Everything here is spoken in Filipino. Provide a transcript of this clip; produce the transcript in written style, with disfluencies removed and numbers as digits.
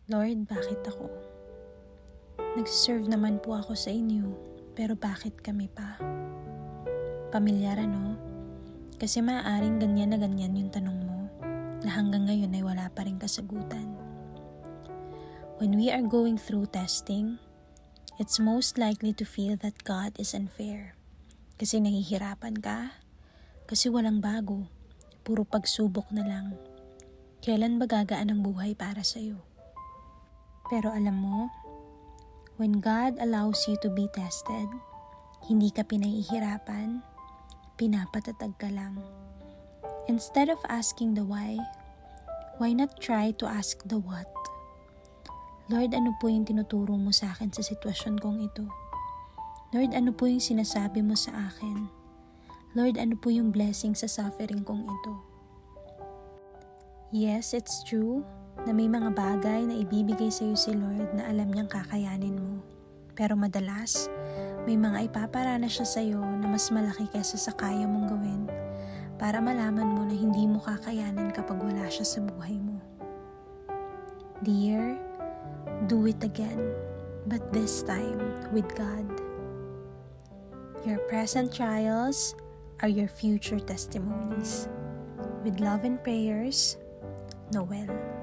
Lord, bakit ako? Nagsiserve naman po ako sa inyo, pero bakit kami pa? Pamilyar ano? Kasi maaaring ganyan na ganyan yung tanong mo, na hanggang ngayon ay wala pa rin kasagutan. When we are going through testing, it's most likely to feel that God is unfair. Kasi nahihirapan ka, kasi walang bago, puro pagsubok na lang. Kailan ba gagaan ang buhay para sa'yo? Pero alam mo, when God allows you to be tested, hindi ka pinahihirapan, pinapatatag ka lang. Instead of asking the why not try to ask the what? Lord, ano po yung tinuturo mo sa akin sa sitwasyon kong ito? Lord, ano po yung sinasabi mo sa akin? Lord, ano po yung blessing sa suffering kong ito? Yes, it's true na may mga bagay na ibibigay sa iyo si Lord na alam niyang kakayanin mo. Pero madalas, may mga ipaparana siya sa iyo na mas malaki kaysa sa kaya mong gawin para malaman mo na hindi mo kakayanin kapag wala siya sa buhay mo. Dear, do it again, but this time with God. Your present trials are your future testimonies. With love and prayers, Noel.